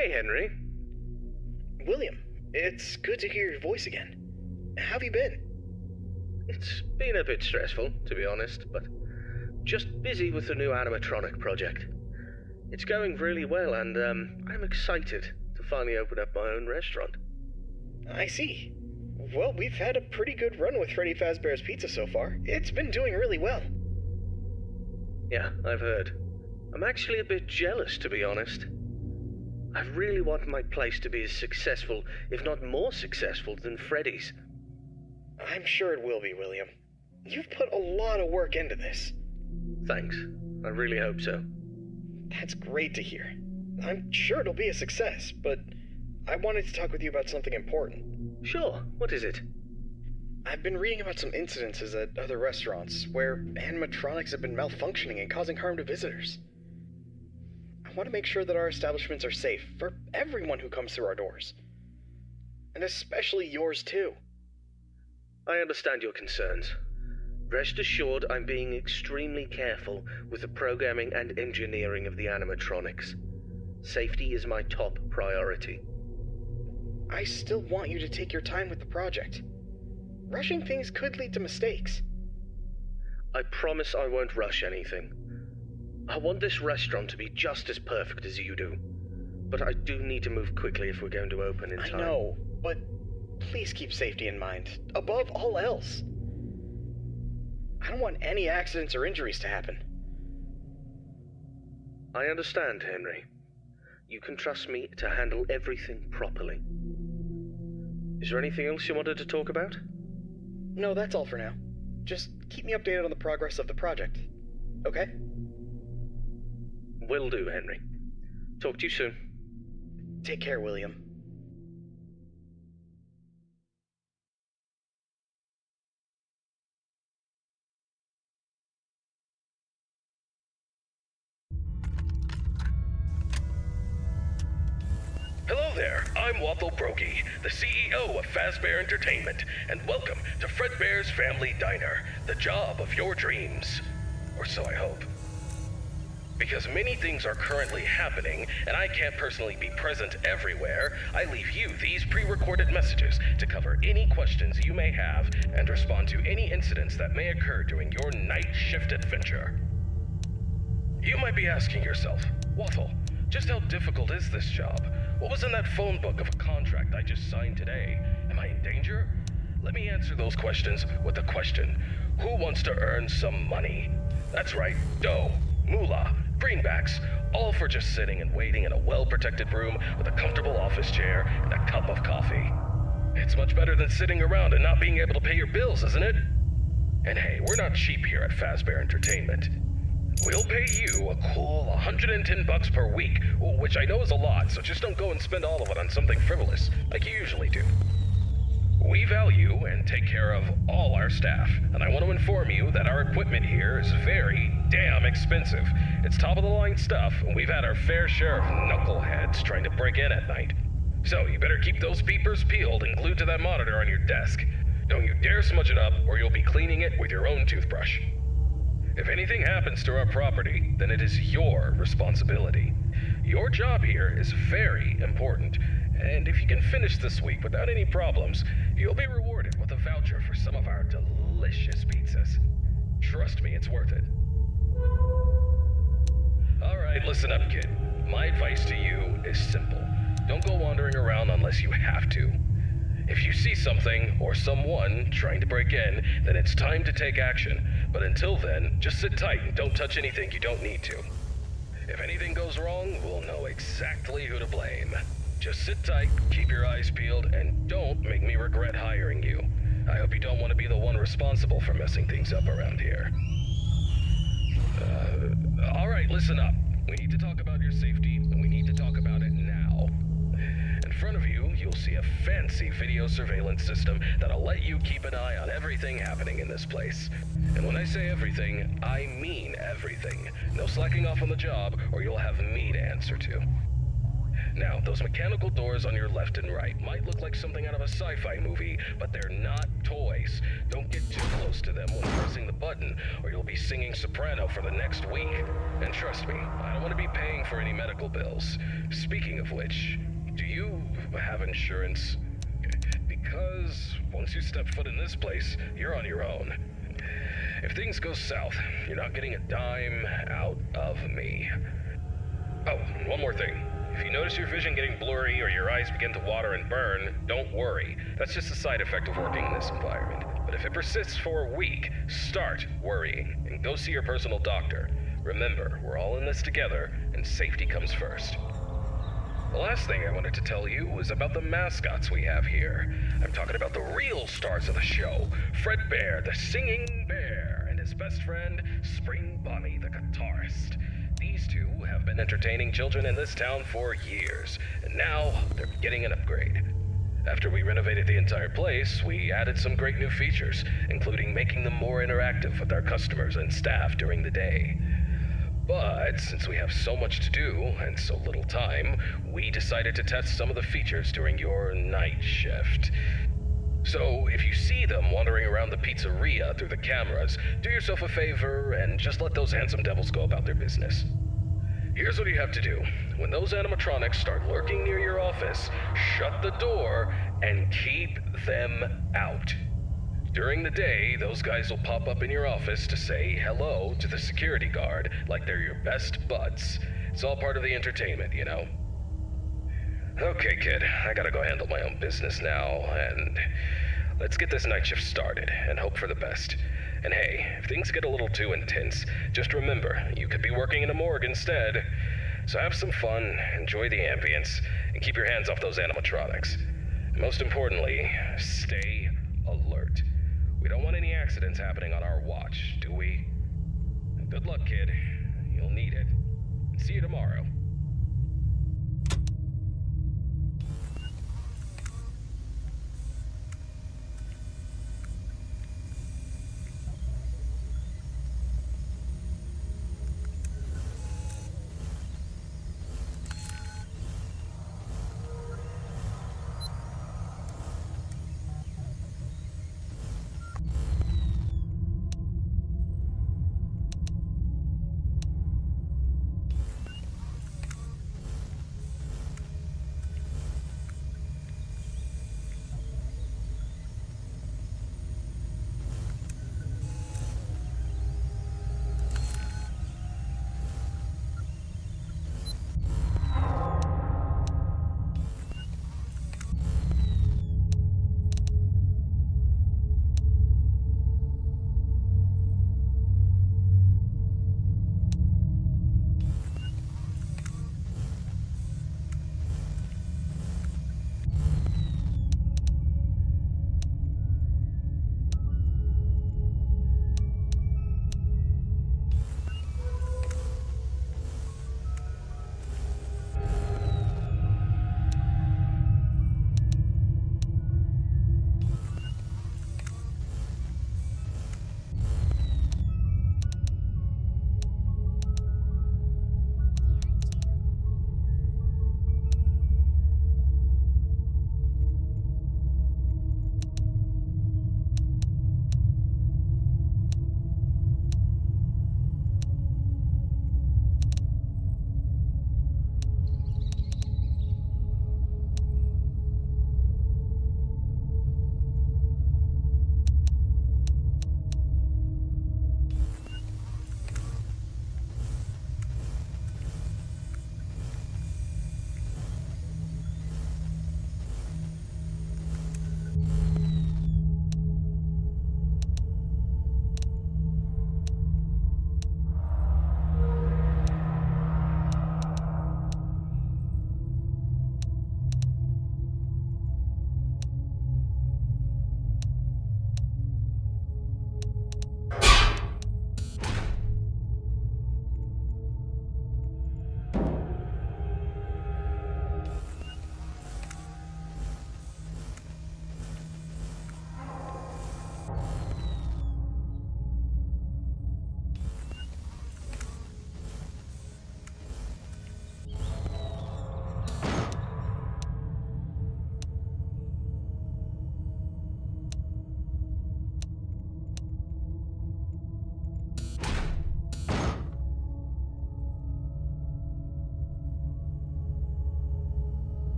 Hey, Henry. William, it's good to hear your voice again. How have you been? It's been a bit stressful, to be honest, but just busy with the new animatronic project. It's going really well, and I'm excited to finally open up my own restaurant. I see. Well, we've had a pretty good run with Freddy Fazbear's Pizza so far. It's been doing really well. Yeah, I've heard. I'm actually a bit jealous, to be honest. I really want my place to be as successful, if not more successful, than Freddy's. I'm sure it will be, William. You've put a lot of work into this. Thanks. I really hope so. That's great to hear. I'm sure it'll be a success, but I wanted to talk with you about something important. Sure. What is it? I've been reading about some incidences at other restaurants where animatronics have been malfunctioning and causing harm to visitors. I want to make sure that our establishments are safe for everyone who comes through our doors. And especially yours too. I understand your concerns. Rest assured I'm being extremely careful with the programming and engineering of the animatronics. Safety is my top priority. I still want you to take your time with the project. Rushing things could lead to mistakes. I promise I won't rush anything. I want this restaurant to be just as perfect as you do. But I do need to move quickly if we're going to open in time. I know, but please keep safety in mind, above all else. I don't want any accidents or injuries to happen. I understand, Henry. You can trust me to handle everything properly. Is there anything else you wanted to talk about? No, that's all for now. Just keep me updated on the progress of the project, okay? Will do, Henry. Talk to you soon. Take care, William. Hello there, I'm Wathel Brokey, the CEO of Fazbear Entertainment, and welcome to Fredbear's Family Diner, the job of your dreams. Or so I hope. Because many things are currently happening, and I can't personally be present everywhere, I leave you these pre-recorded messages to cover any questions you may have and respond to any incidents that may occur during your night shift adventure. You might be asking yourself, Wathel, just how difficult is this job? What was in that phone book of a contract I just signed today? Am I in danger? Let me answer those questions with a question. Who wants to earn some money? That's right, dough, moolah, greenbacks, all for just sitting and waiting in a well-protected room with a comfortable office chair and a cup of coffee. It's much better than sitting around and not being able to pay your bills, isn't it? And hey, we're not cheap here at Fazbear Entertainment. We'll pay you a cool $110 per week, which I know is a lot, so just don't go and spend all of it on something frivolous, like you usually do. We value and take care of all our staff, and I want to inform you that our equipment here is very damn expensive. It's top-of-the-line stuff, and we've had our fair share of knuckleheads trying to break in at night. So you better keep those peepers peeled and glued to that monitor on your desk. Don't you dare smudge it up, or you'll be cleaning it with your own toothbrush. If anything happens to our property, then it is your responsibility. Your job here is very important, and if you can finish this week without any problems, you'll be rewarded with a voucher for some of our delicious pizzas. Trust me, it's worth it. Alright, listen up, kid. My advice to you is simple. Don't go wandering around unless you have to. If you see something or someone trying to break in, then it's time to take action. But until then, just sit tight and don't touch anything you don't need to. If anything goes wrong, we'll know exactly who to blame. Just sit tight, keep your eyes peeled, and don't make me regret hiring you. I hope you don't want to be the one responsible for messing things up around here. Alright, listen up. We need to talk about your safety, and we need to talk about it now. In front of you, you'll see a fancy video surveillance system that'll let you keep an eye on everything happening in this place. And when I say everything, I mean everything. No slacking off on the job, or you'll have me to answer to. Now, those mechanical doors on your left and right might look like something out of a sci-fi movie, but they're not toys. Don't get too close to them when pressing the button. button, or you'll be singing soprano for the next week. And trust me, I don't want to be paying for any medical bills. Speaking of which, do you have insurance? Because once you step foot in this place, you're on your own. If things go south, you're not getting a dime out of me. Oh, one more thing. If you notice your vision getting blurry or your eyes begin to water and burn, don't worry. That's just a side effect of working in this environment. But if it persists for a week, start worrying and go see your personal doctor. Remember, we're all in this together, and safety comes first. The last thing I wanted to tell you was about the mascots we have here. I'm talking about the real stars of the show, Fredbear, the singing bear, and his best friend, Spring Bonnie, the guitarist. These two have been entertaining children in this town for years, and now they're getting an upgrade. After we renovated the entire place, we added some great new features, including making them more interactive with our customers and staff during the day. But since we have so much to do and so little time, we decided to test some of the features during your night shift. So if you see them wandering around the pizzeria through the cameras, do yourself a favor and just let those handsome devils go about their business. Here's what you have to do. When those animatronics start lurking near your office, shut the door and keep them out. During the day, those guys will pop up in your office to say hello to the security guard like they're your best buds. It's all part of the entertainment, you know? Okay, kid, I gotta go handle my own business now, and let's get this night shift started and hope for the best. And hey, if things get a little too intense, just remember, you could be working in a morgue instead. So have some fun, enjoy the ambience, and keep your hands off those animatronics. And most importantly, stay alert. We don't want any accidents happening on our watch, do we? Good luck, kid. You'll need it. See you tomorrow.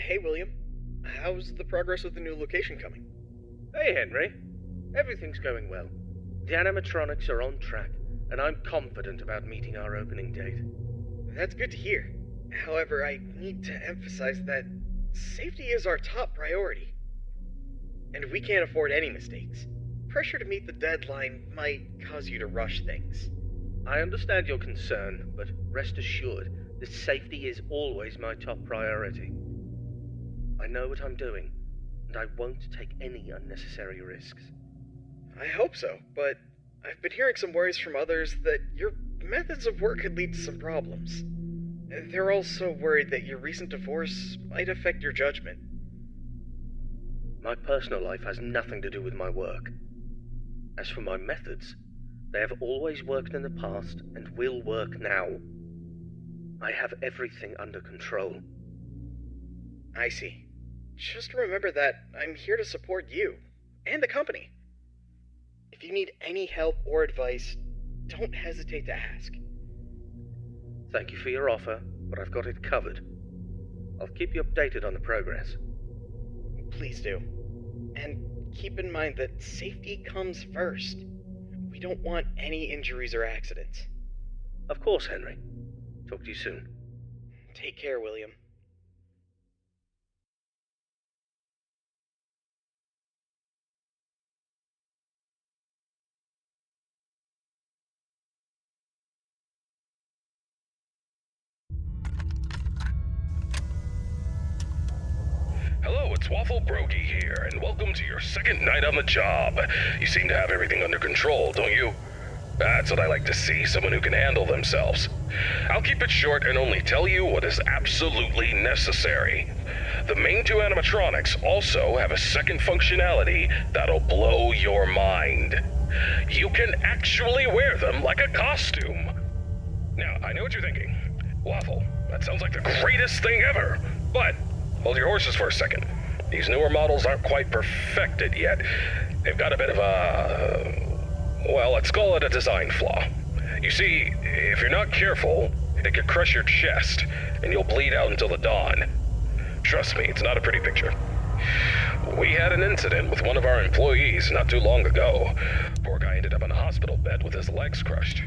Hey, William. How's the progress with the new location coming? Hey, Henry. Everything's going well. The animatronics are on track, and I'm confident about meeting our opening date. That's good to hear. However, I need to emphasize that safety is our top priority. And we can't afford any mistakes. Pressure to meet the deadline might cause you to rush things. I understand your concern, but rest assured that safety is always my top priority. I know what I'm doing, and I won't take any unnecessary risks. I hope so, but I've been hearing some worries from others that your methods of work could lead to some problems. They're also worried that your recent divorce might affect your judgment. My personal life has nothing to do with my work. As for my methods, they have always worked in the past and will work now. I have everything under control. I see. Just remember that I'm here to support you and the company. If you need any help or advice, don't hesitate to ask. Thank you for your offer, but I've got it covered. I'll keep you updated on the progress. Please do. And keep in mind that safety comes first. We don't want any injuries or accidents. Of course, Henry. Talk to you soon. Take care, William. Hello, it's Waffle Brokey here, and welcome to your second night on the job. You seem to have everything under control, don't you? That's what I like to see, someone who can handle themselves. I'll keep it short and only tell you what is absolutely necessary. The main two animatronics also have a second functionality that'll blow your mind. You can actually wear them like a costume. Now, I know what you're thinking. Waffle, that sounds like the greatest thing ever. But hold your horses for a second. These newer models aren't quite perfected yet. They've got a bit of a... well, let's call it a design flaw. You see, if you're not careful, it could crush your chest, and you'll bleed out until the dawn. Trust me, it's not a pretty picture. We had an incident with one of our employees not too long ago. Poor guy ended up in a hospital bed with his legs crushed.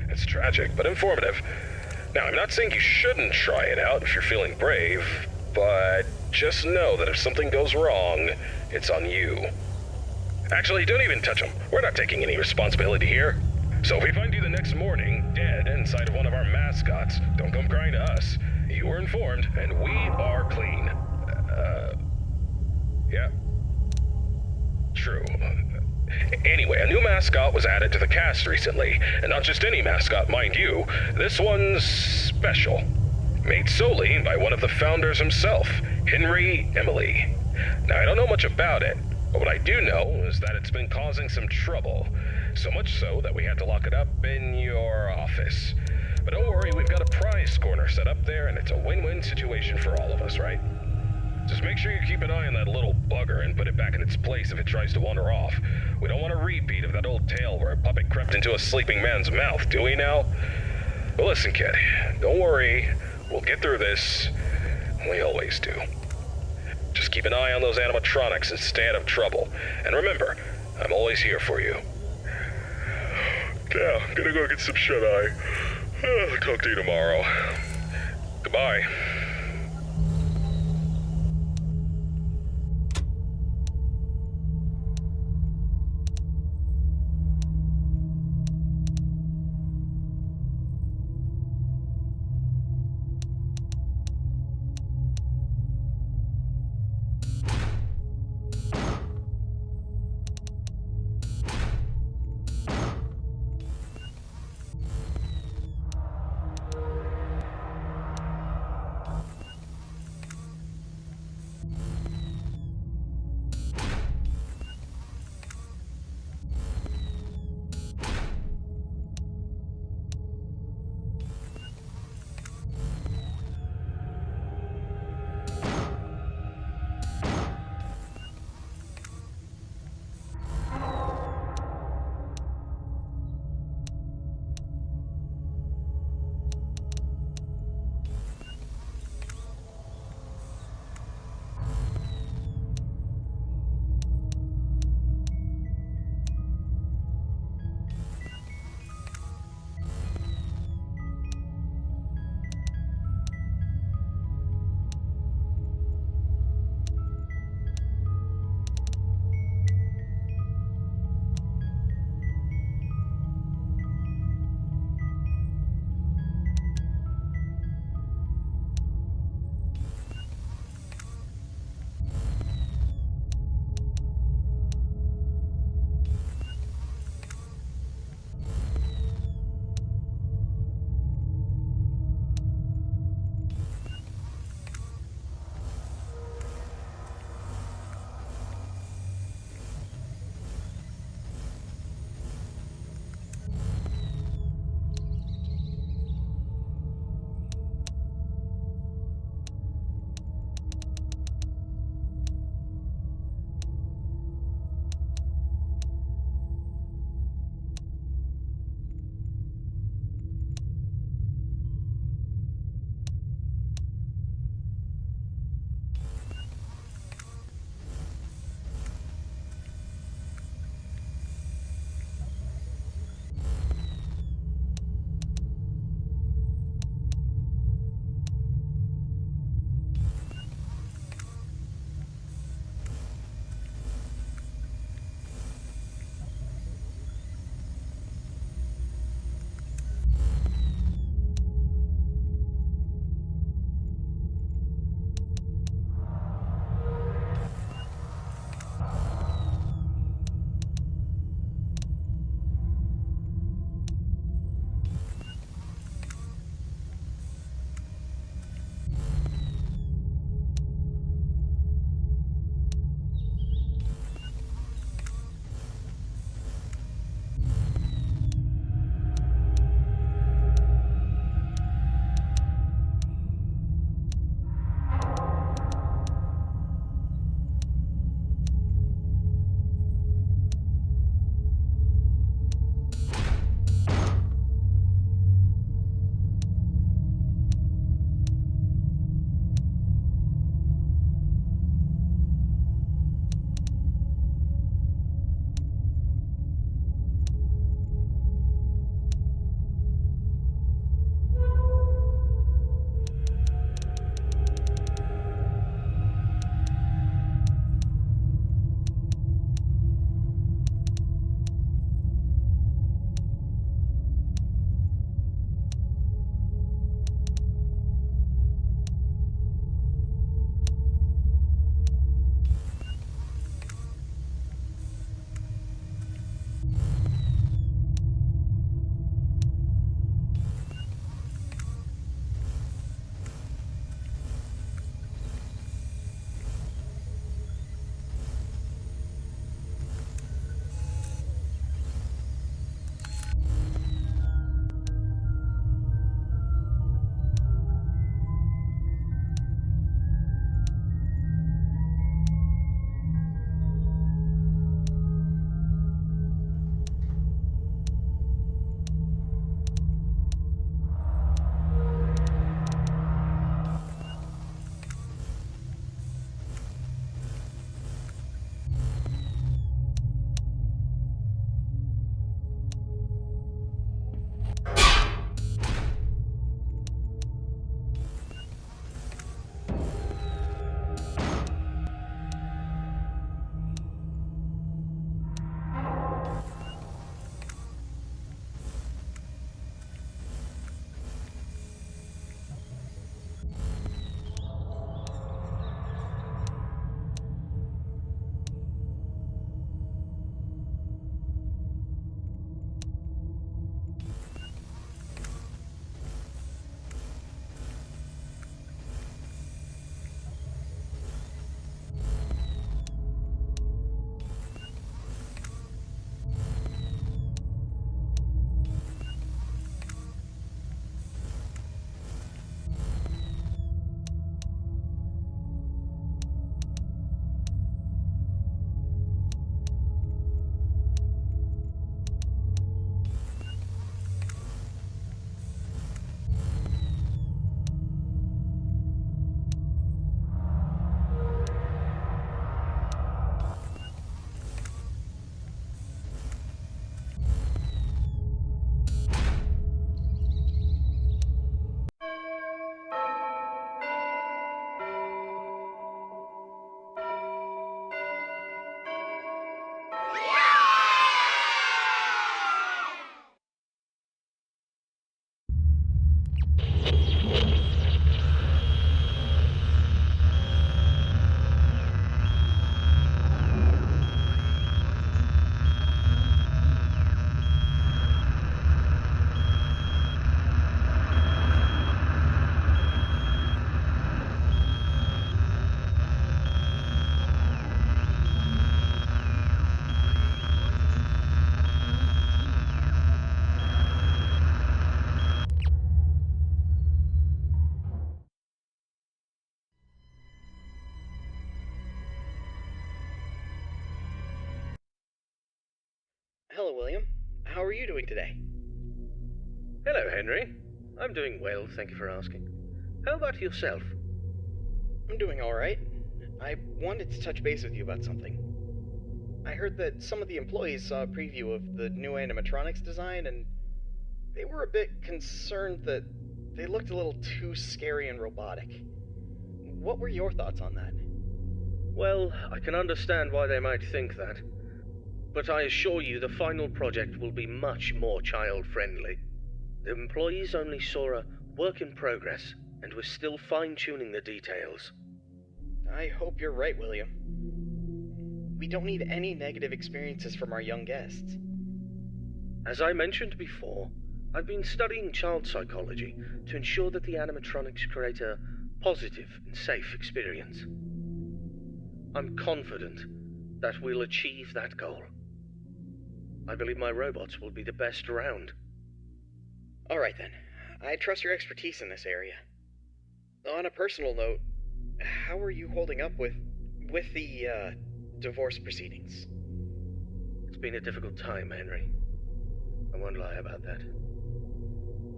It's tragic, but informative. Now, I'm not saying you shouldn't try it out if you're feeling brave, but just know that if something goes wrong, it's on you. Actually, don't even touch them. We're not taking any responsibility here. So if we find you the next morning, dead inside of one of our mascots, don't come crying to us. You were informed, and we are clean. Yeah. True. Anyway, a new mascot was added to the cast recently, and not just any mascot, mind you. This one's special. Made solely by one of the founders himself, Henry Emily. Now, I don't know much about it, but what I do know is that it's been causing some trouble. So much so that we had to lock it up in your office. But don't worry, we've got a prize corner set up there, and it's a win-win situation for all of us, right? Just make sure you keep an eye on that little bugger and put it back in its place if it tries to wander off. We don't want a repeat of that old tale where a puppet crept into a sleeping man's mouth, do we now? But listen, kid, don't worry. We'll get through this. We always do. Just keep an eye on those animatronics and stay out of trouble. And remember, I'm always here for you. Yeah, I'm gonna go get some shut-eye. Talk to you tomorrow. Goodbye. Hello, William. How are you doing today? Hello, Henry. I'm doing well, thank you for asking. How about yourself? I'm doing alright. I wanted to touch base with you about something. I heard that some of the employees saw a preview of the new animatronics design, and they were a bit concerned that they looked a little too scary and robotic. What were your thoughts on that? Well, I can understand why they might think that. But I assure you the final project will be much more child-friendly. The employees only saw a work in progress, and we're still fine-tuning the details. I hope you're right, William. We don't need any negative experiences from our young guests. As I mentioned before, I've been studying child psychology to ensure that the animatronics create a positive and safe experience. I'm confident that we'll achieve that goal. I believe my robots will be the best around. Alright then. I trust your expertise in this area. On a personal note, how are you holding up with the divorce proceedings? It's been a difficult time, Henry. I won't lie about that.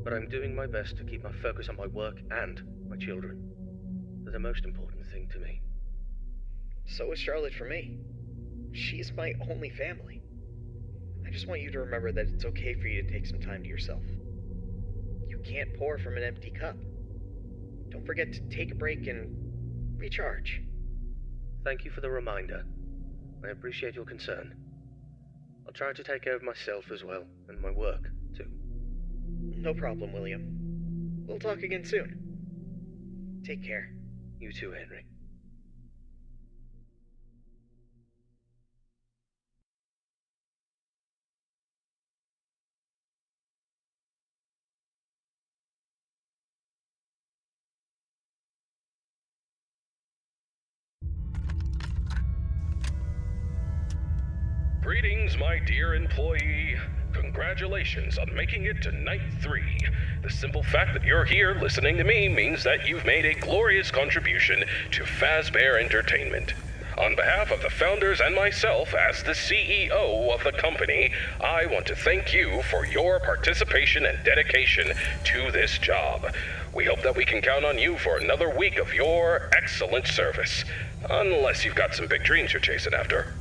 But I'm doing my best to keep my focus on my work and my children. They're the most important thing to me. So is Charlotte for me. She's my only family. I just want you to remember that it's okay for you to take some time to yourself. You can't pour from an empty cup. Don't forget to take a break and recharge. Thank you for the reminder. I appreciate your concern. I'll try to take care of myself as well, and my work, too. No problem, William. We'll talk again soon. Take care. You too, Henry. Greetings, my dear employee. Congratulations on making it to Night 3. The simple fact that you're here listening to me means that you've made a glorious contribution to Fazbear Entertainment. On behalf of the founders and myself as the CEO of the company, I want to thank you for your participation and dedication to this job. We hope that we can count on you for another week of your excellent service. Unless you've got some big dreams you're chasing after.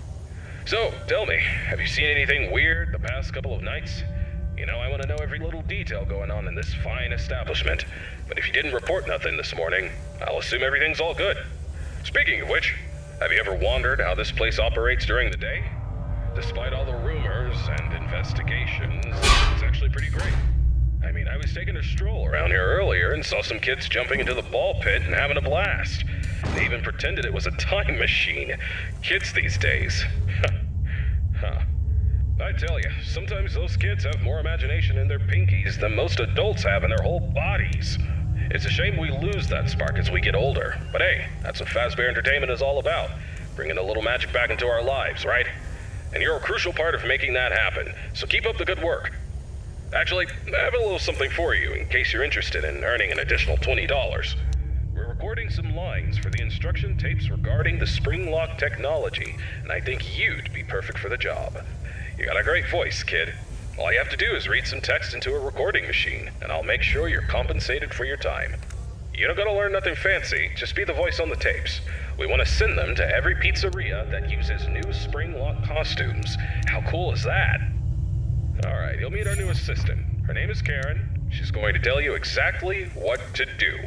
So, tell me, have you seen anything weird the past couple of nights? You know, I want to know every little detail going on in this fine establishment. But if you didn't report nothing this morning, I'll assume everything's all good. Speaking of which, have you ever wondered how this place operates during the day? Despite all the rumors and investigations, it's actually pretty great. I mean, I was taking a stroll around here earlier and saw some kids jumping into the ball pit and having a blast. They even pretended it was a time machine. Kids these days. Huh. I tell you, sometimes those kids have more imagination in their pinkies than most adults have in their whole bodies. It's a shame we lose that spark as we get older. But hey, that's what Fazbear Entertainment is all about. Bringing a little magic back into our lives, right? And you're a crucial part of making that happen, so keep up the good work. Actually, I have a little something for you in case you're interested in earning an additional $20. We're recording some lines for the instruction tapes regarding the spring lock technology, and I think you'd be perfect for the job. You got a great voice, kid. All you have to do is read some text into a recording machine, and I'll make sure you're compensated for your time. You don't gotta learn nothing fancy, just be the voice on the tapes. We want to send them to every pizzeria that uses new spring lock costumes. How cool is that? Alright, you'll meet our new assistant. Her name is Karen. She's going to tell you exactly what to do.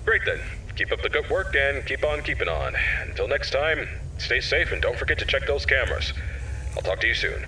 Great then. Keep up the good work and keep on keeping on. Until next time, stay safe and don't forget to check those cameras. I'll talk to you soon.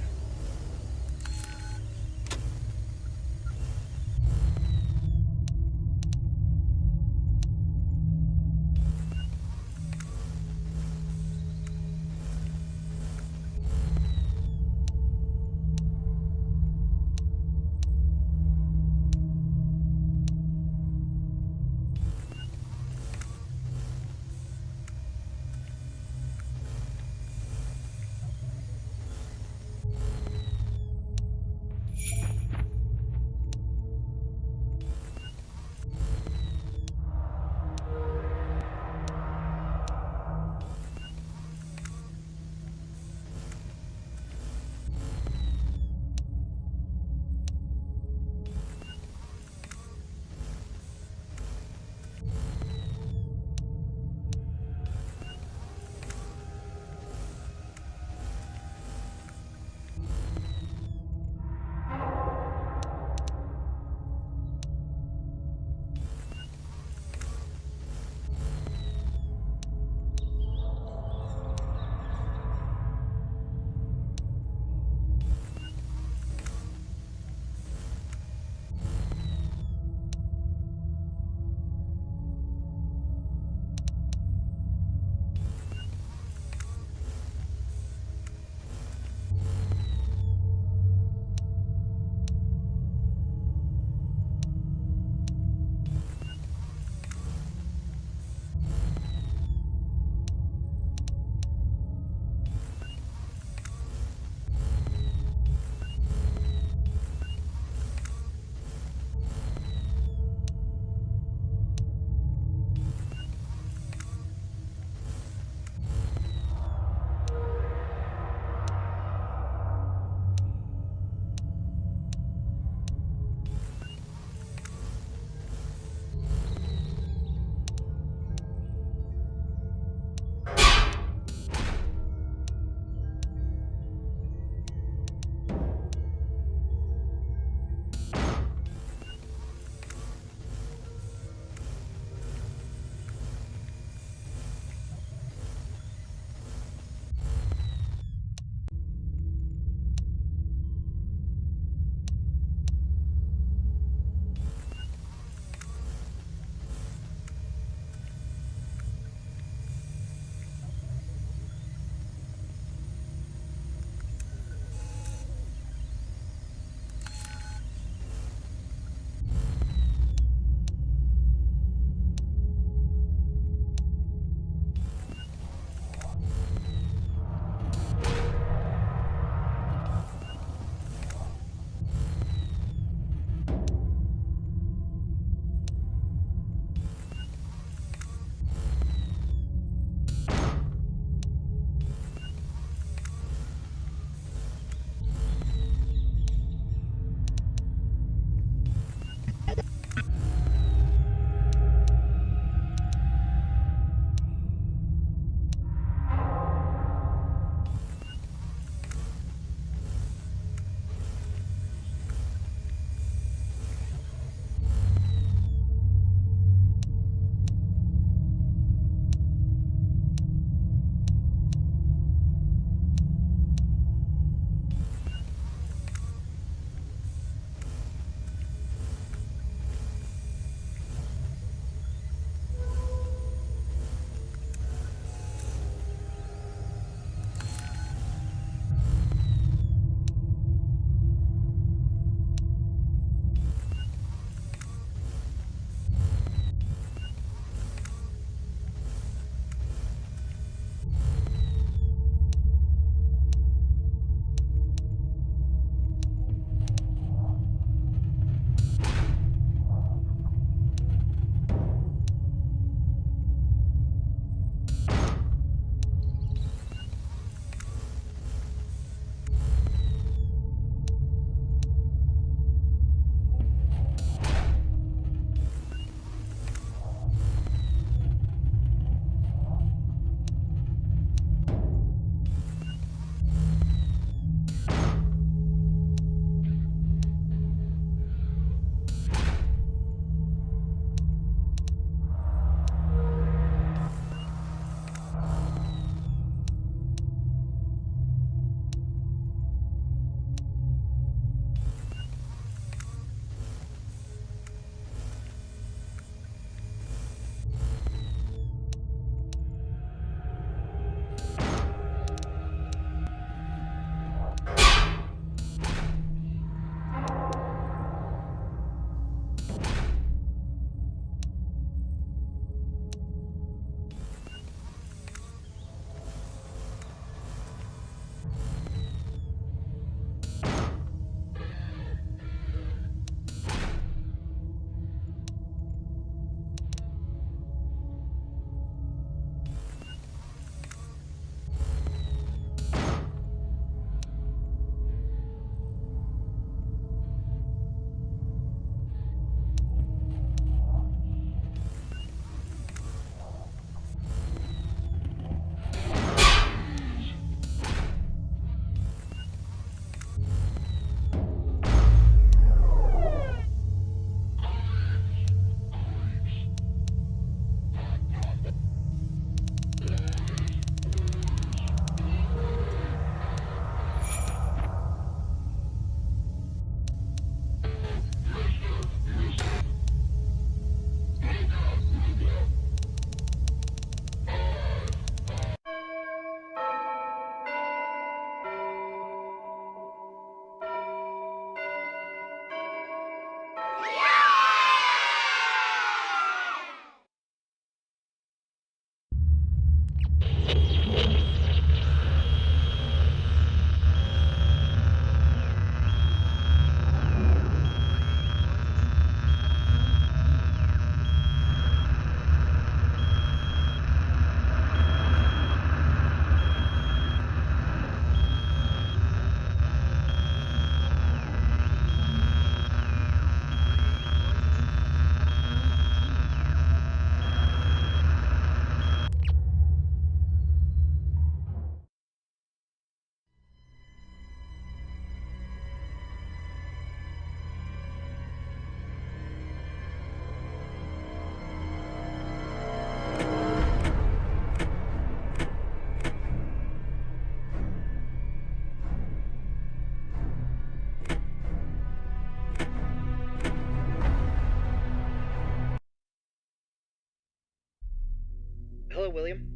Hello, William.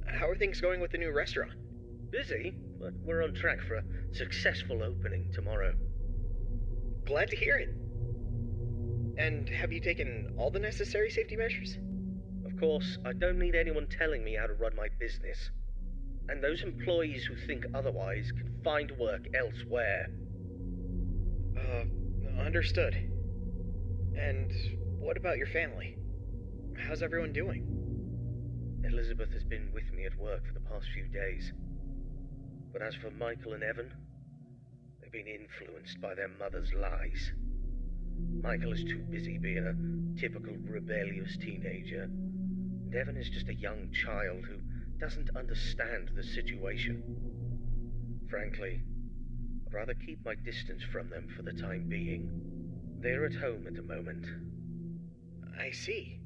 How are things going with the new restaurant? Busy, but we're on track for a successful opening tomorrow. Glad to hear it. And have you taken all the necessary safety measures? Of course, I don't need anyone telling me how to run my business. And those employees who think otherwise can find work elsewhere. Understood. And what about your family? How's everyone doing? Elizabeth has been with me at work for the past few days. But as for Michael and Evan, they've been influenced by their mother's lies. Michael is too busy being a typical rebellious teenager, and Evan is just a young child who doesn't understand the situation. Frankly, I'd rather keep my distance from them for the time being. They're at home at the moment. I see.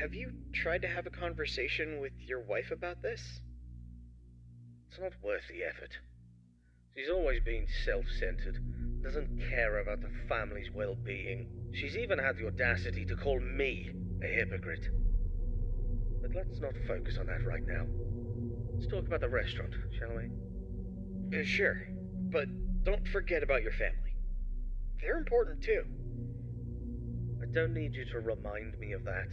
Have you tried to have a conversation with your wife about this? It's not worth the effort. She's always been self-centered, doesn't care about the family's well-being. She's even had the audacity to call me a hypocrite. But let's not focus on that right now. Let's talk about the restaurant, shall we? Sure, but don't forget about your family. They're important too. I don't need you to remind me of that.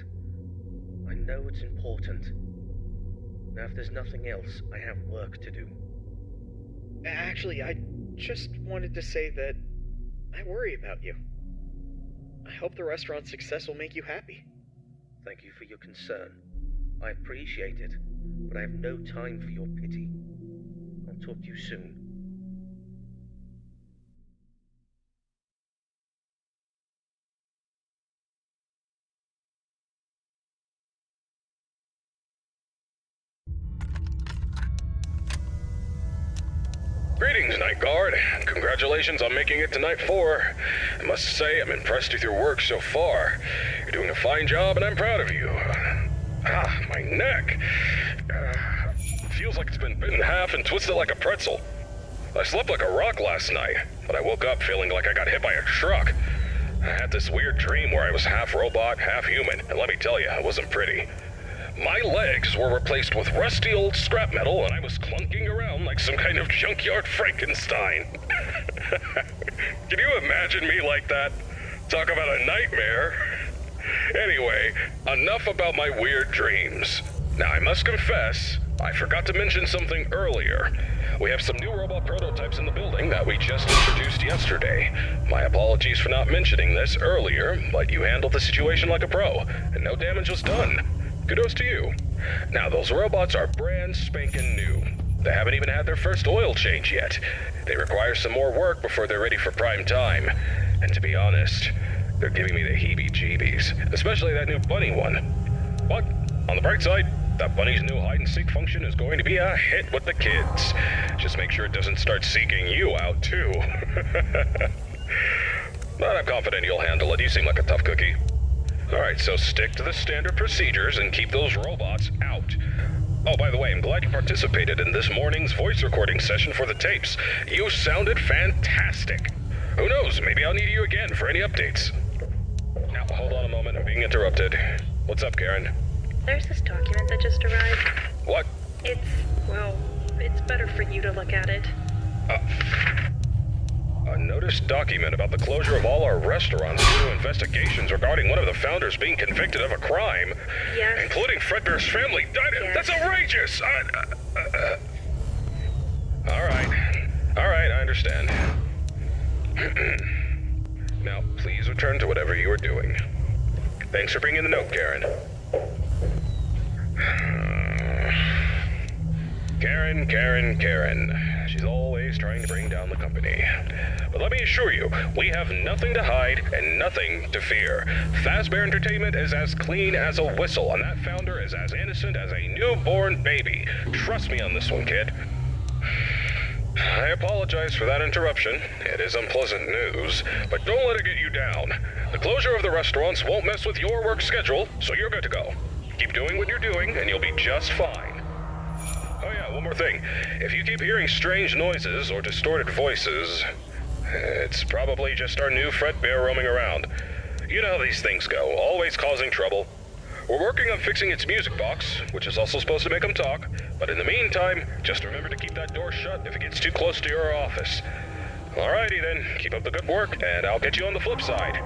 I know it's important. Now, if there's nothing else, I have work to do. Actually, I just wanted to say that I worry about you. I hope the restaurant's success will make you happy. Thank you for your concern. I appreciate it, but I have no time for your pity. I'll talk to you soon. Greetings, Night Guard. Congratulations on making it to Night 4. I must say, I'm impressed with your work so far. You're doing a fine job, and I'm proud of you. My neck. Feels like it's been bitten in half and twisted like a pretzel. I slept like a rock last night, but I woke up feeling like I got hit by a truck. I had this weird dream where I was half robot, half human, and let me tell you, it wasn't pretty. My legs were replaced with rusty old scrap metal, and I was clunking around like some kind of junkyard Frankenstein. Can you imagine me like that? Talk about a nightmare. Anyway, enough about my weird dreams. Now, I must confess, I forgot to mention something earlier. We have some new robot prototypes in the building that we just introduced yesterday. My apologies for not mentioning this earlier, but you handled the situation like a pro, and no damage was done. Kudos to you. Now, those robots are brand spanking new. They haven't even had their first oil change yet. They require some more work before they're ready for prime time. And to be honest, they're giving me the heebie-jeebies, especially that new bunny one. But, on the bright side, that bunny's new hide-and-seek function is going to be a hit with the kids. Just make sure it doesn't start seeking you out, too. But I'm confident you'll handle it. You seem like a tough cookie. Alright, so stick to the standard procedures and keep those robots out. Oh, by the way, I'm glad you participated in this morning's voice recording session for the tapes. You sounded fantastic. Who knows, maybe I'll need you again for any updates. Now, hold on a moment, I'm being interrupted. What's up, Karen? There's this document that just arrived. What? It's better for you to look at it. A notice document about the closure of all our restaurants due to investigations regarding one of the founders being convicted of a crime. Yes. Including Fredbear's family. Yes. That's outrageous! Alright, I understand. Now, please return to whatever you are doing. Thanks for bringing the note, Karen. Karen. She's always trying to bring down the company. But let me assure you, we have nothing to hide and nothing to fear. Fazbear Entertainment is as clean as a whistle, and that founder is as innocent as a newborn baby. Trust me on this one, kid. I apologize for that interruption. It is unpleasant news, but don't let it get you down. The closure of the restaurants won't mess with your work schedule, so you're good to go. Keep doing what you're doing, and you'll be just fine. Oh yeah, one more thing. If you keep hearing strange noises or distorted voices, it's probably just our new Fredbear roaming around. You know how these things go, always causing trouble. We're working on fixing its music box, which is also supposed to make them talk, but in the meantime, just remember to keep that door shut if it gets too close to your office. Alrighty then, keep up the good work, and I'll get you on the flip side.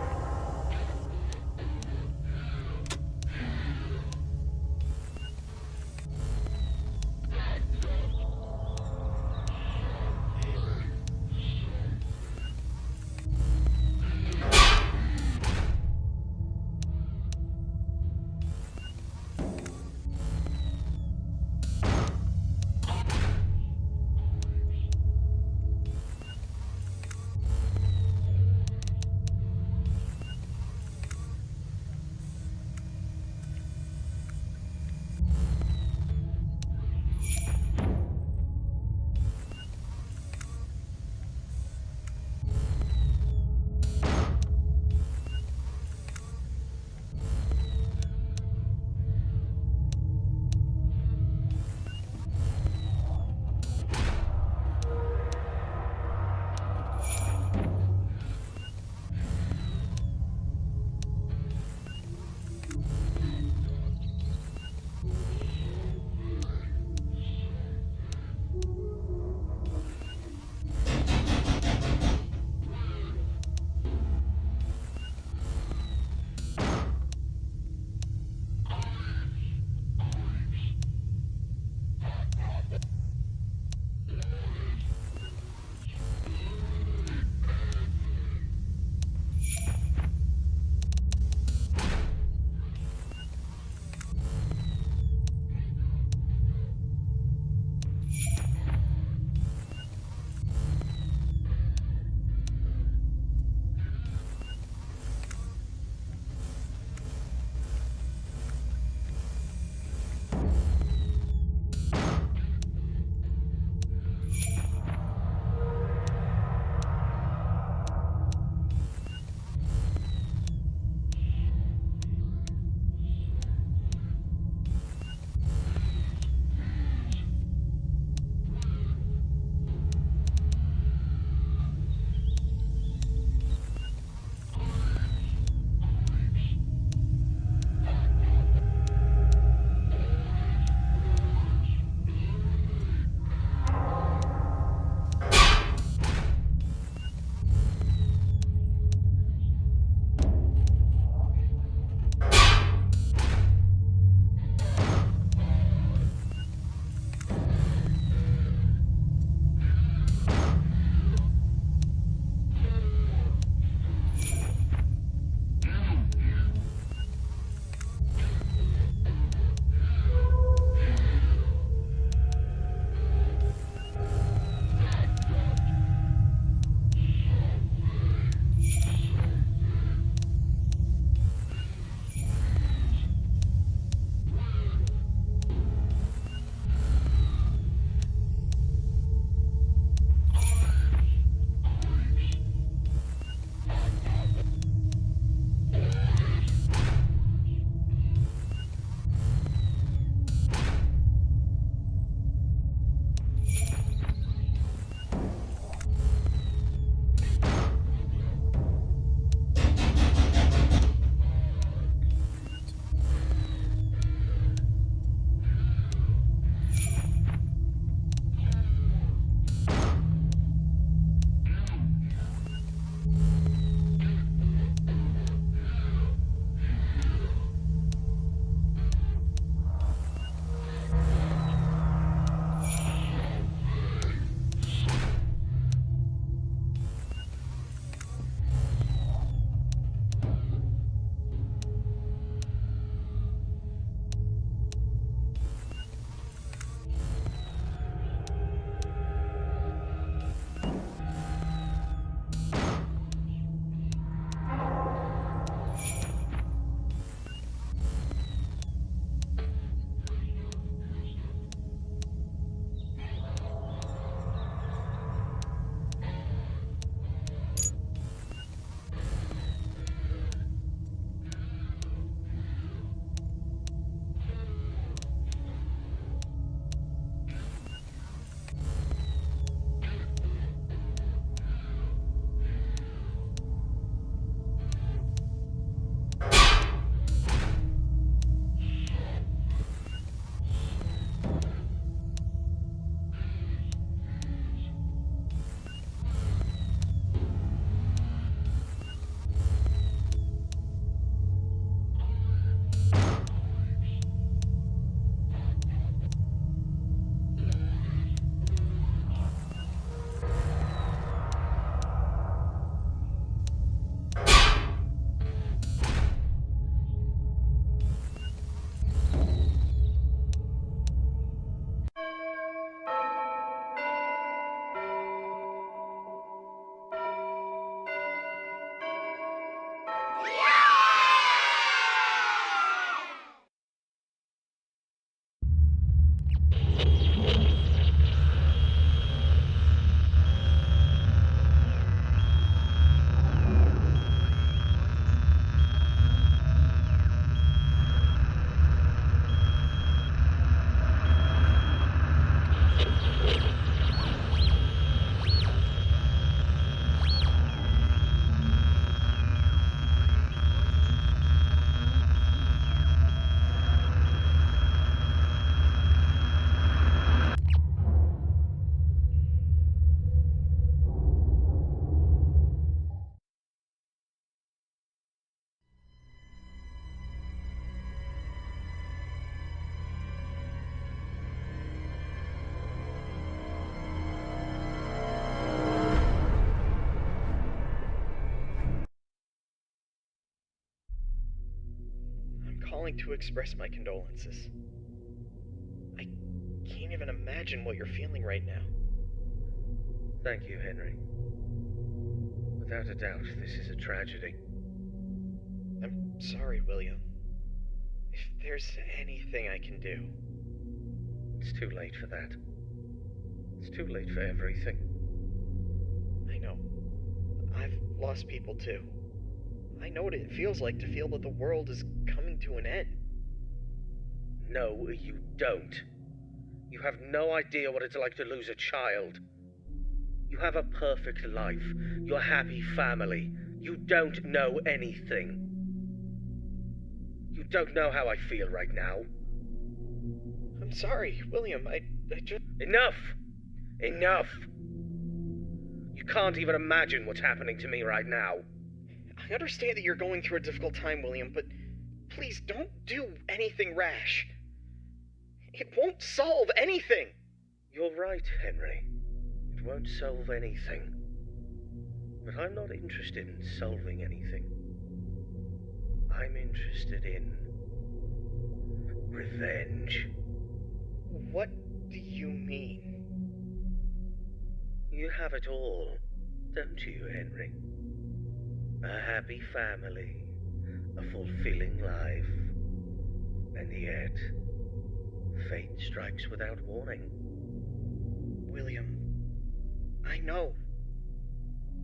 calling to express my condolences. I can't even imagine what you're feeling right now. Thank you, Henry. Without a doubt, this is a tragedy. I'm sorry, William. If there's anything I can do... It's too late for that. It's too late for everything. I know. I've lost people too. I know what it feels like to feel that the world is coming to an end. No, you don't. You have no idea what it's like to lose a child. You have a perfect life. You're a happy family. You don't know anything. You don't know how I feel right now. I'm sorry, William. I just... Enough! Enough! You can't even imagine what's happening to me right now. I understand that you're going through a difficult time, William, but please don't do anything rash. It won't solve anything. You're right, Henry. It won't solve anything. But I'm not interested in solving anything. I'm interested in revenge. What do you mean? You have it all, don't you, Henry? A happy family, a fulfilling life, and yet, fate strikes without warning. William, I know.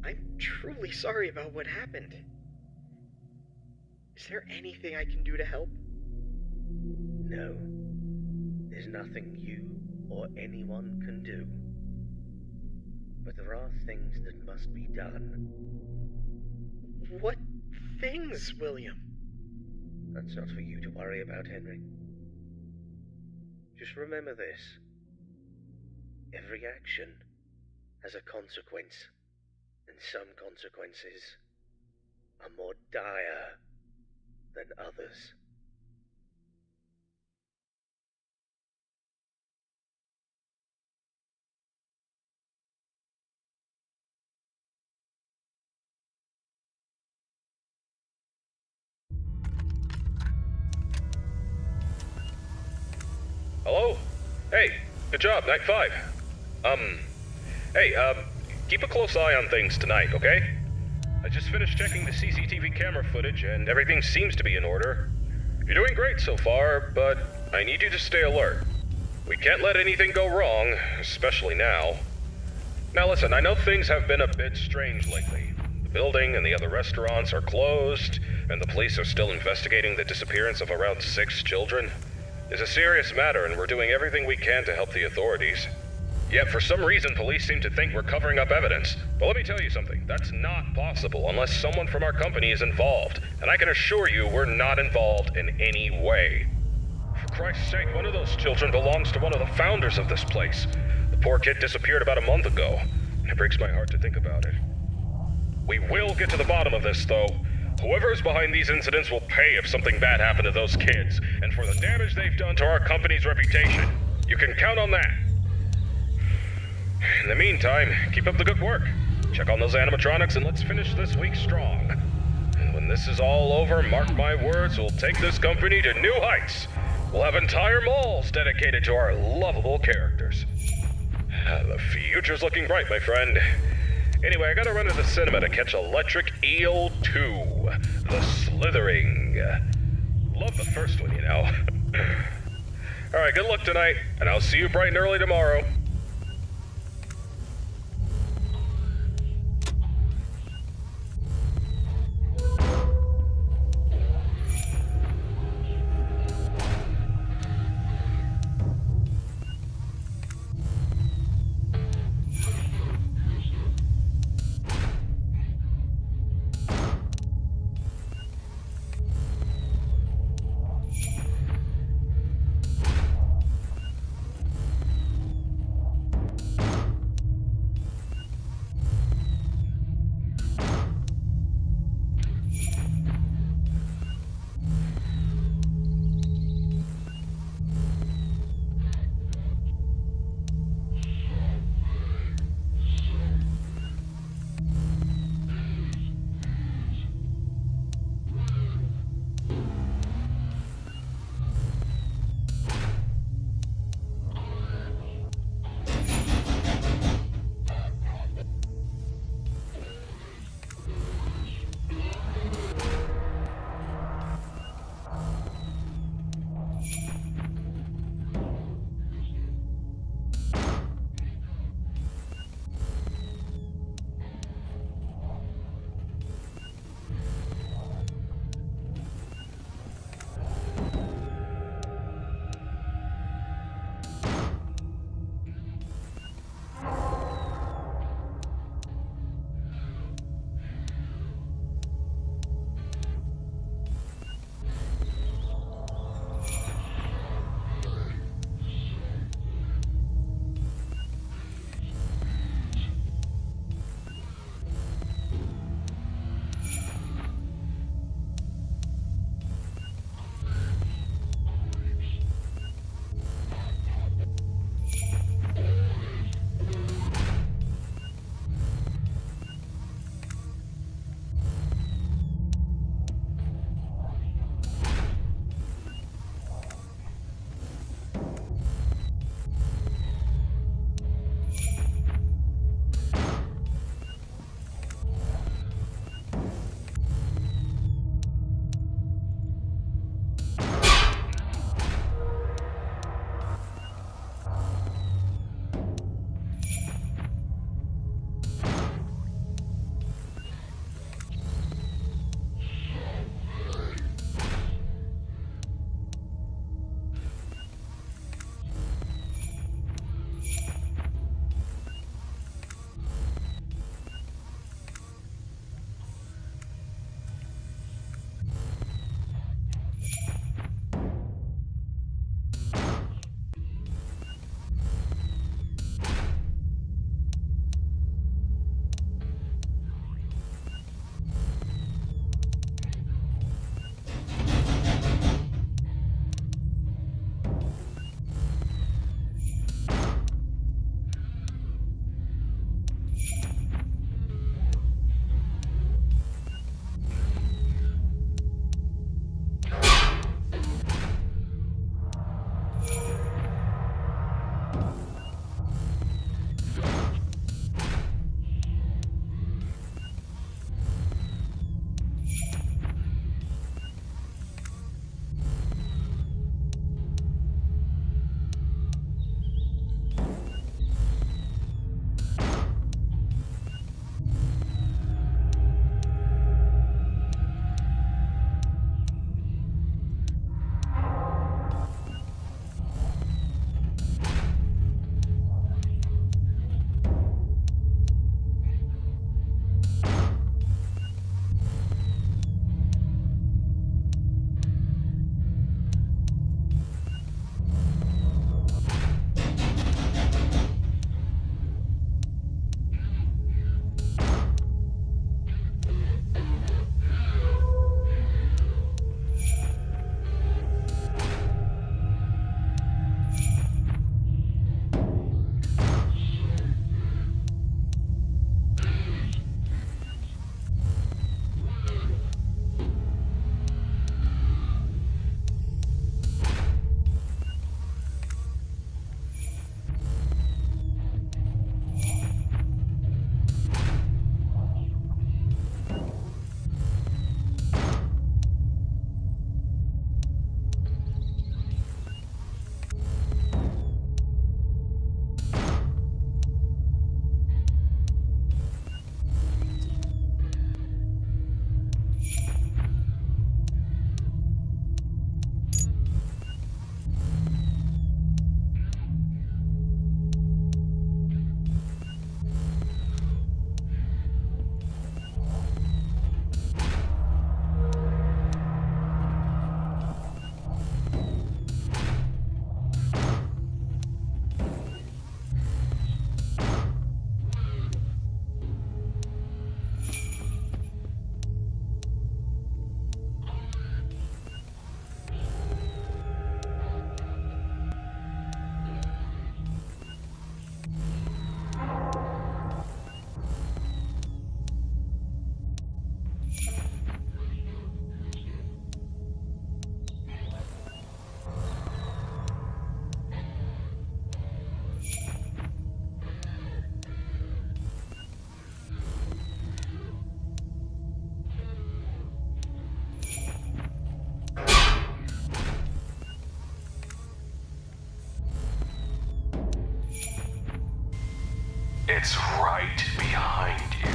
I'm truly sorry about what happened. Is there anything I can do to help? No. There's nothing you or anyone can do. But there are things that must be done. What things, William? That's not for you to worry about, Henry. Just remember this. Every action has a consequence, and some consequences are more dire than others. Hello? Hey, good job, night 5. Keep a close eye on things tonight, okay? I just finished checking the CCTV camera footage, and everything seems to be in order. You're doing great so far, but I need you to stay alert. We can't let anything go wrong, especially now. Now listen, I know things have been a bit strange lately. The building and the other restaurants are closed, and the police are still investigating the disappearance of around 6 children. It's a serious matter, and we're doing everything we can to help the authorities. Yet for some reason, police seem to think we're covering up evidence. But let me tell you something, that's not possible unless someone from our company is involved. And I can assure you we're not involved in any way. For Christ's sake, one of those children belongs to one of the founders of this place. The poor kid disappeared about a month ago, and it breaks my heart to think about it. We will get to the bottom of this, though. Whoever is behind these incidents will pay if something bad happened to those kids, and for the damage they've done to our company's reputation. You can count on that. In the meantime, keep up the good work. Check on those animatronics and let's finish this week strong. And when this is all over, mark my words, we'll take this company to new heights. We'll have entire malls dedicated to our lovable characters. The future's looking bright, my friend. Anyway, I gotta run to the cinema to catch Electric Eel 2, The Slithering. Love the first one, you know. Alright, good luck tonight, and I'll see you bright and early tomorrow. It's right behind you.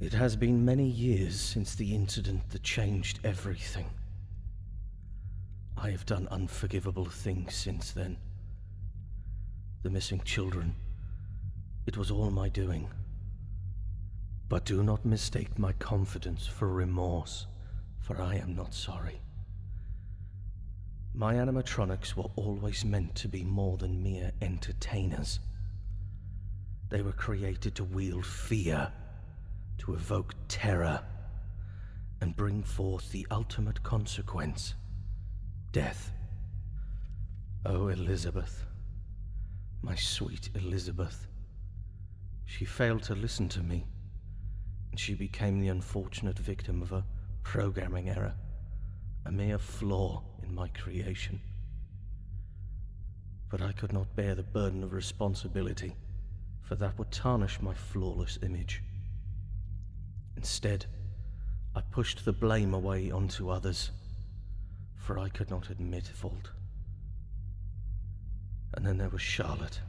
It has been many years since the incident that changed everything. I have done unforgivable things since then. The missing children, it was all my doing. But do not mistake my confidence for remorse, for I am not sorry. My animatronics were always meant to be more than mere entertainers. They were created to wield fear, to evoke terror, and bring forth the ultimate consequence, death. Oh, Elizabeth, my sweet Elizabeth. She failed to listen to me, and she became the unfortunate victim of a programming error, a mere flaw in my creation. But I could not bear the burden of responsibility, for that would tarnish my flawless image. Instead, I pushed the blame away onto others, for I could not admit fault. And then there was Charlotte,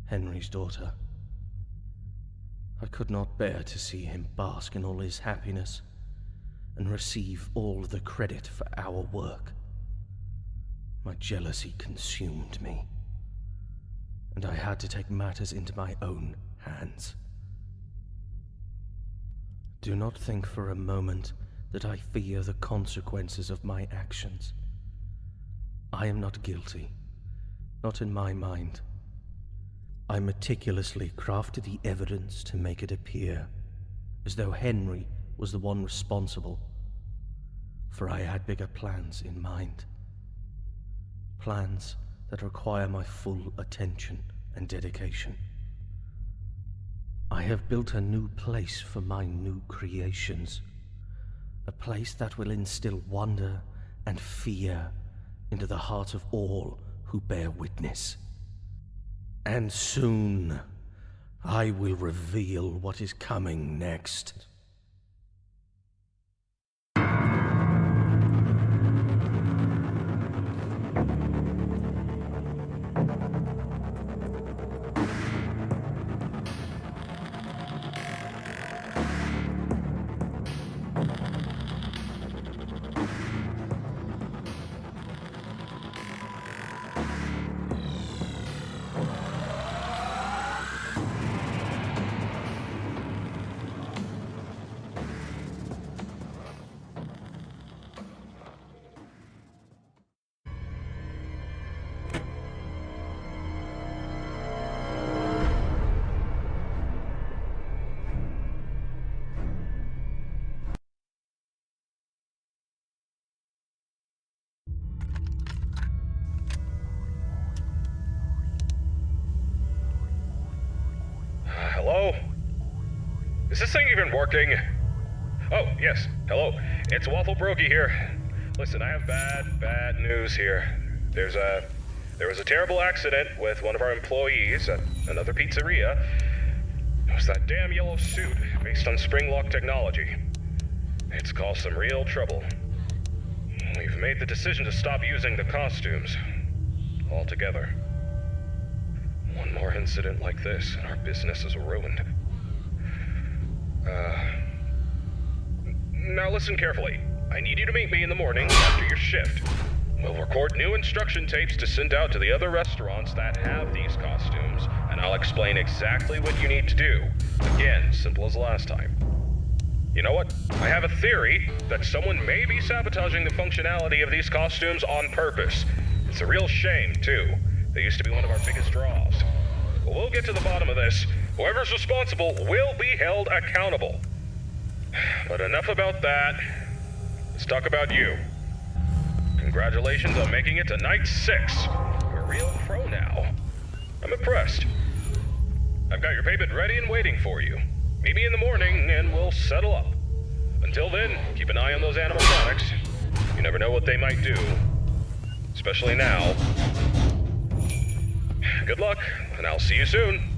Henry's daughter. I could not bear to see him bask in all his happiness and receive all the credit for our work. My jealousy consumed me, and I had to take matters into my own hands. Do not think for a moment that I fear the consequences of my actions. I am not guilty, not in my mind. I meticulously crafted the evidence to make it appear as though Henry was the one responsible, for I had bigger plans in mind. Plans that require my full attention and dedication. I have built a new place for my new creations, a place that will instill wonder and fear into the heart of all who bear witness. And soon, I will reveal what is coming next. Hello? Is this thing even working? Oh, yes. Hello. It's Waffle Brokey here. Listen, I have bad news here. There was a terrible accident with one of our employees at another pizzeria. It was that damn yellow suit based on spring lock technology. It's caused some real trouble. We've made the decision to stop using the costumes altogether. One more incident like this, and our business is ruined. Now listen carefully. I need you to meet me in the morning after your shift. We'll record new instruction tapes to send out to the other restaurants that have these costumes, and I'll explain exactly what you need to do. Again, simple as last time. You know what? I have a theory that someone may be sabotaging the functionality of these costumes on purpose. It's a real shame, too. They used to be one of our biggest draws. But we'll get to the bottom of this. Whoever's responsible will be held accountable. But enough about that. Let's talk about you. Congratulations on making it to night 6. You're a real pro now. I'm impressed. I've got your payment ready and waiting for you. Meet me in the morning and we'll settle up. Until then, keep an eye on those animatronics. You never know what they might do. Especially now. Good luck, and I'll see you soon.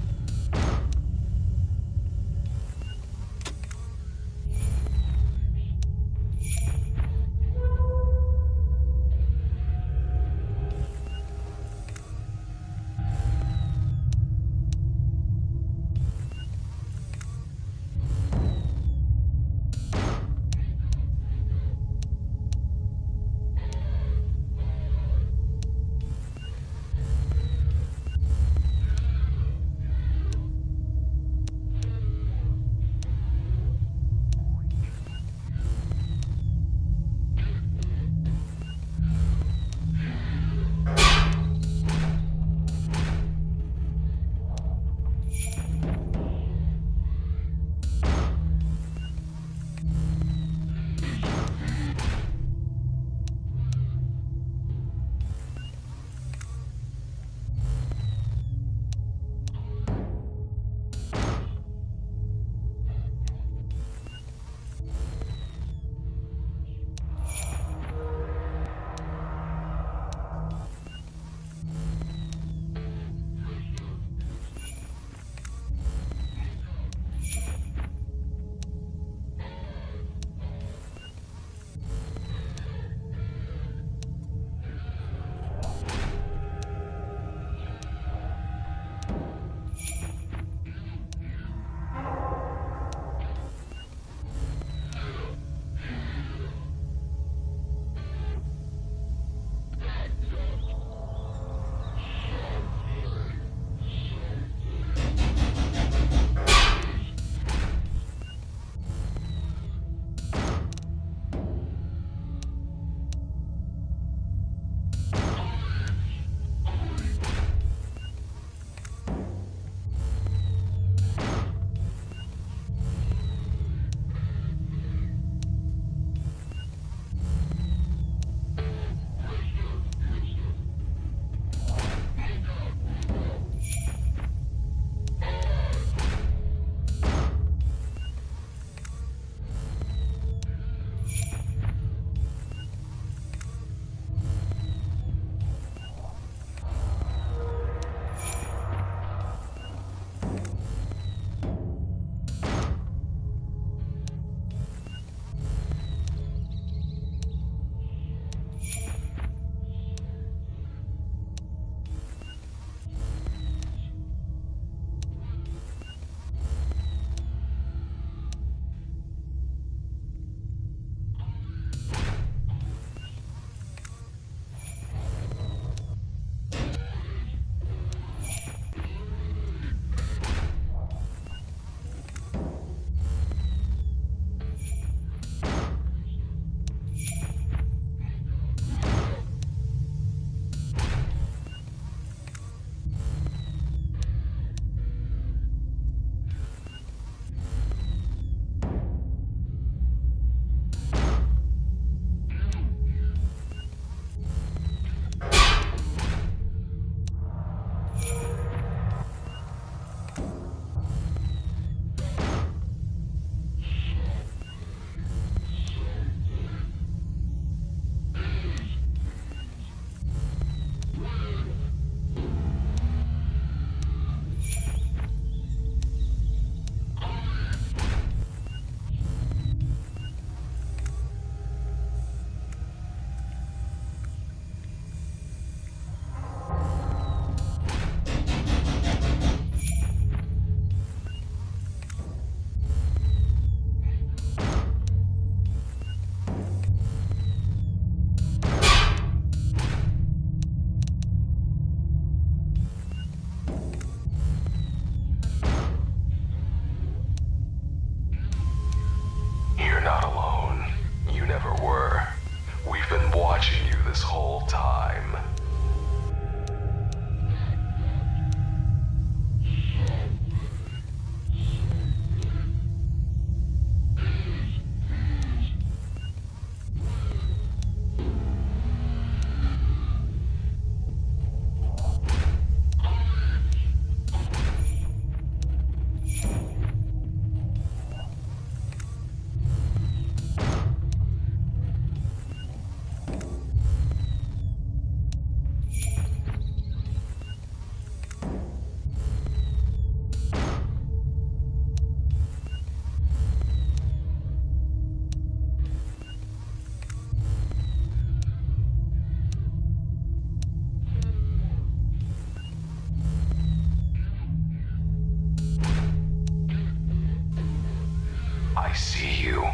see you,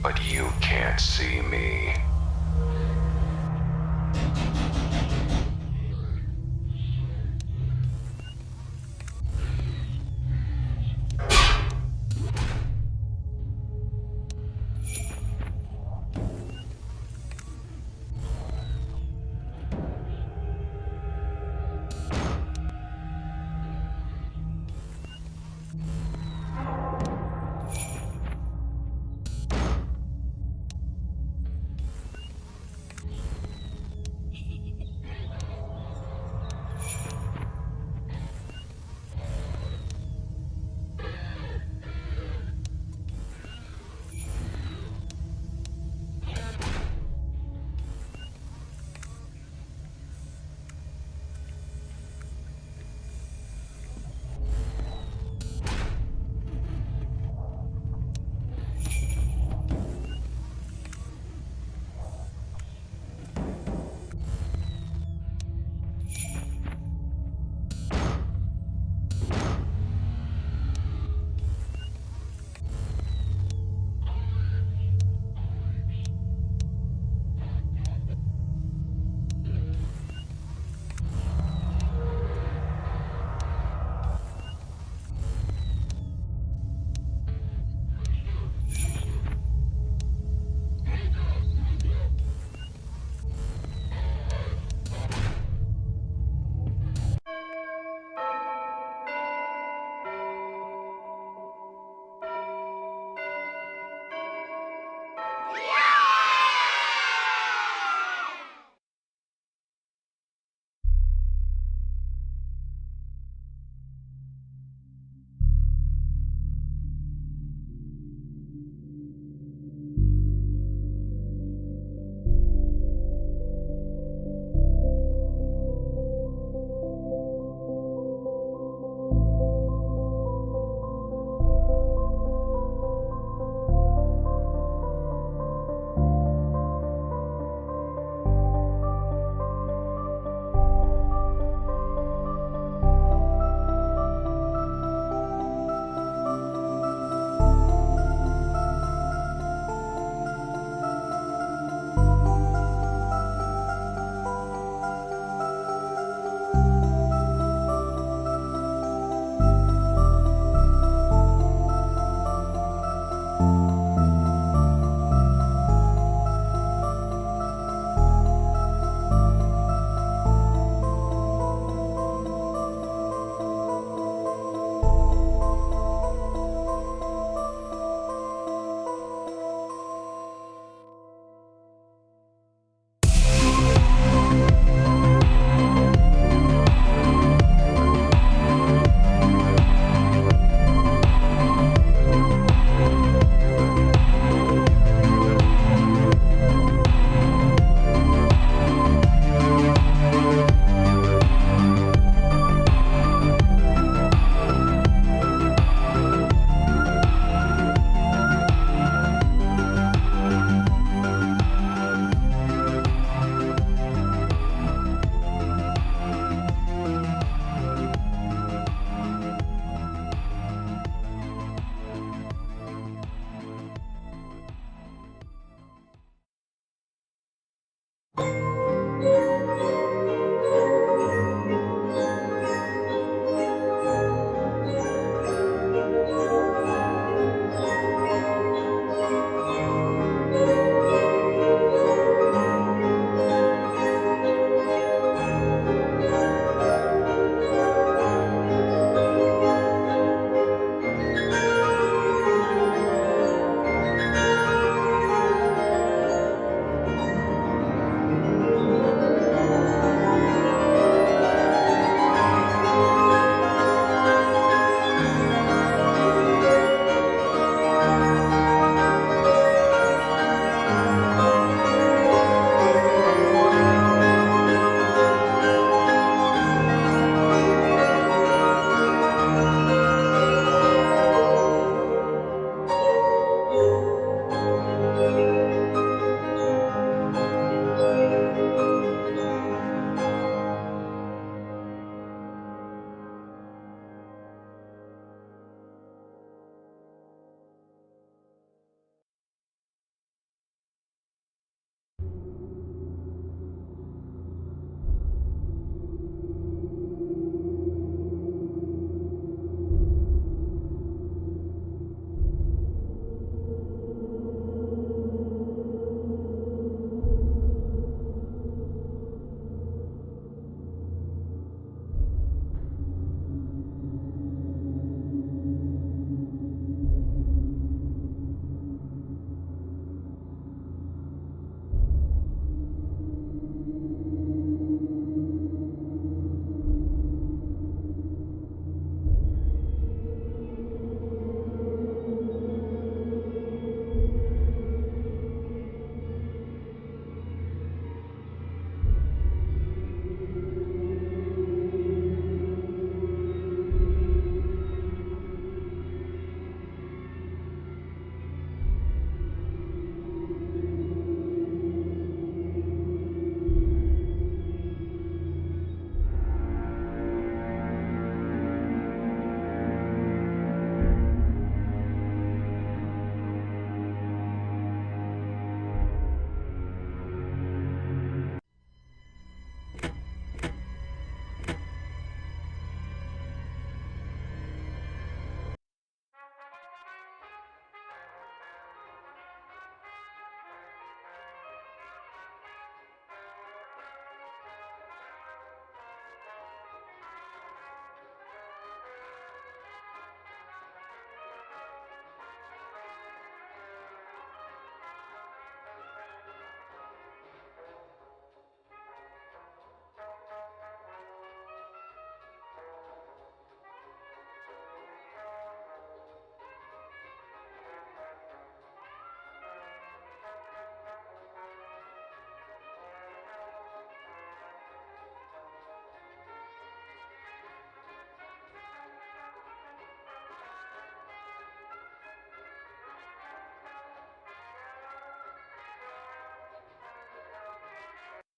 but you can't see me.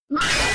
you